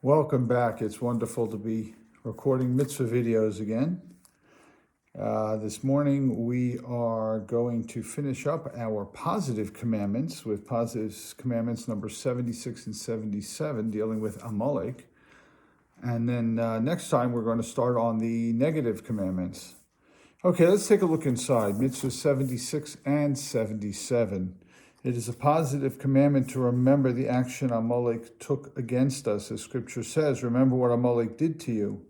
Welcome back. It's wonderful to be recording mitzvah videos again. This morning we are going to finish up our positive commandments with positive commandments number 76 and 77 dealing with Amalek. And then next time we're going to start on the negative commandments. Okay, let's take a look inside. Mitzvah 76 and 77. It is a positive commandment to remember the action Amalek took against us. As scripture says, remember what Amalek did to you.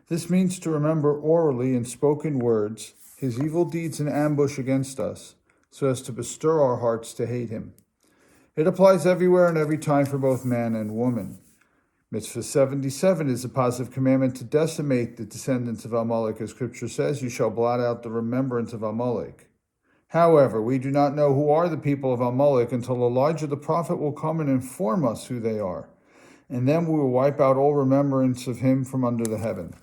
This means to remember orally in spoken words his evil deeds and ambush against us, so as to bestir our hearts to hate him. It applies everywhere and every time for both man and woman. Mitzvah 77 is a positive commandment to decimate the descendants of Amalek. As scripture says, you shall blot out the remembrance of Amalek. However, we do not know who are the people of Amalek until Elijah the prophet will come and inform us who they are. And then we will wipe out all remembrance of him from under the heaven.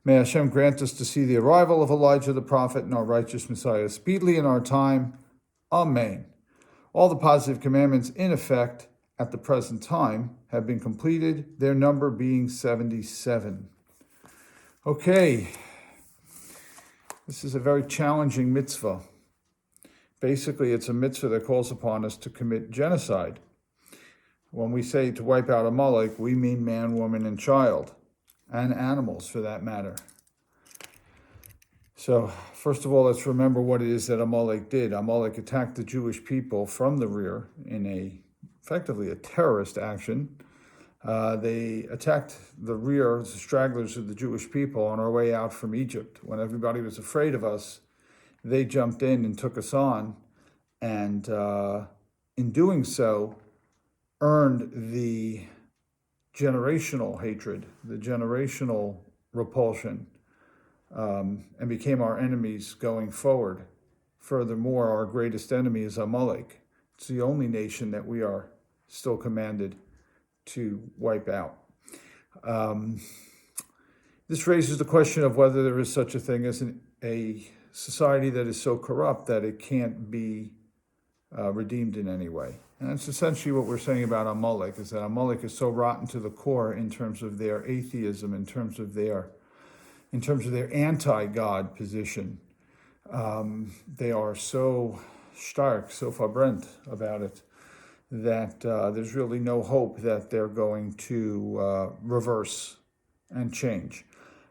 May Hashem grant us to see the arrival of Elijah the prophet and our righteous Messiah speedily in our time. Amen. All the positive commandments in effect at the present time have been completed, their number being 77. Okay, this is a very challenging mitzvah. Basically, it's a mitzvah that calls upon us to commit genocide. When we say to wipe out Amalek, we mean man, woman, and child, and animals for that matter. So, first of all, let's remember what it is that Amalek did. Amalek attacked the Jewish people from the rear in effectively a terrorist action. They attacked the rear, the stragglers of the Jewish people on our way out from Egypt. When everybody was afraid of us, they jumped in and took us on, and in doing so, earned the generational hatred, the generational repulsion, and became our enemies going forward. Furthermore, our greatest enemy is Amalek. It's the only nation that we are still commanded to wipe out. This raises the question of whether there is such a thing as a society that is so corrupt that it can't be redeemed in any way. And that's essentially what we're saying about Amalek, is that Amalek is so rotten to the core in terms of their atheism, in terms of their anti-God position. They are so stark, so verbrent about it, that there's really no hope that they're going to reverse and change.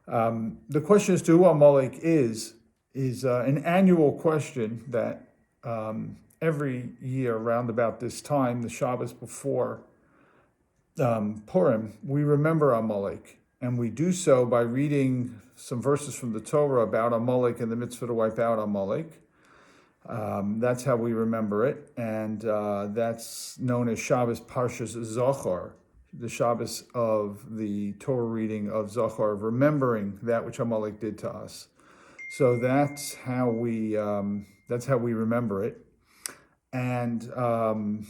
The question as to who Amalek is an annual question that every year around about this time, the Shabbos before Purim, we remember Amalek. And we do so by reading some verses from the Torah about Amalek and the mitzvah to wipe out Amalek. That's how we remember it. And that's known as Shabbos Parshas Zachor, the Shabbos of the Torah reading of Zachor, of remembering that which Amalek did to us. So that's how we remember it. And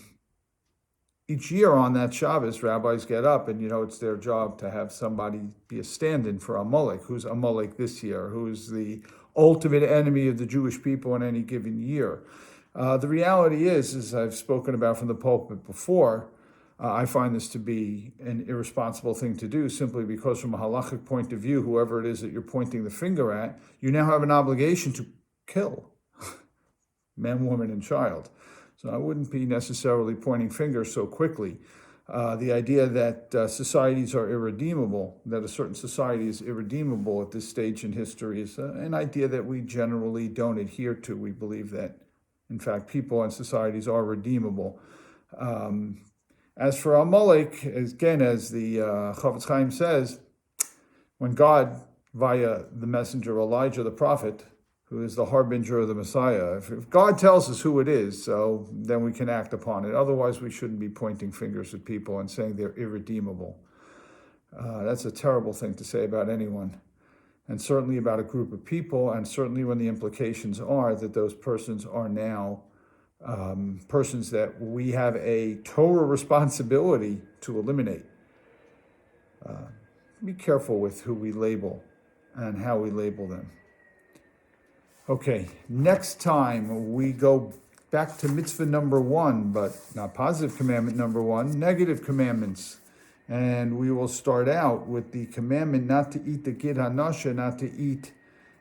each year on that Shabbos, rabbis get up and, it's their job to have somebody be a stand-in for Amalek. Who's Amalek this year? Who's the ultimate enemy of the Jewish people in any given year? The reality is, as I've spoken about from the pulpit before, I find this to be an irresponsible thing to do, simply because from a halachic point of view, whoever it is that you're pointing the finger at, you now have an obligation to kill man, woman, and child. So I wouldn't be necessarily pointing fingers so quickly. The idea that societies are irredeemable, that a certain society is irredeemable at this stage in history, is an idea that we generally don't adhere to. We believe that, in fact, people and societies are redeemable. As for Amalek, again, as the Chafetz Chaim says, when God, via the messenger Elijah the prophet, who is the harbinger of the Messiah, if God tells us who it is, so then we can act upon it. Otherwise, we shouldn't be pointing fingers at people and saying they're irredeemable. That's a terrible thing to say about anyone, and certainly about a group of people, and certainly when the implications are that those persons are now persons that we have a Torah responsibility to eliminate. Be careful with who we label and how we label them. Okay, next time we go back to mitzvah number 1, but not positive commandment number 1, negative commandments. And we will start out with the commandment not to eat the gid hanasha, not to eat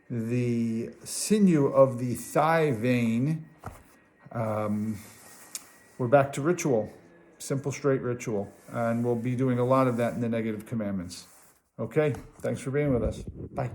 the sinew of the thigh vein. We're back to ritual, simple, straight ritual. And we'll be doing a lot of that in the negative commandments. Okay, thanks for being with us. Bye.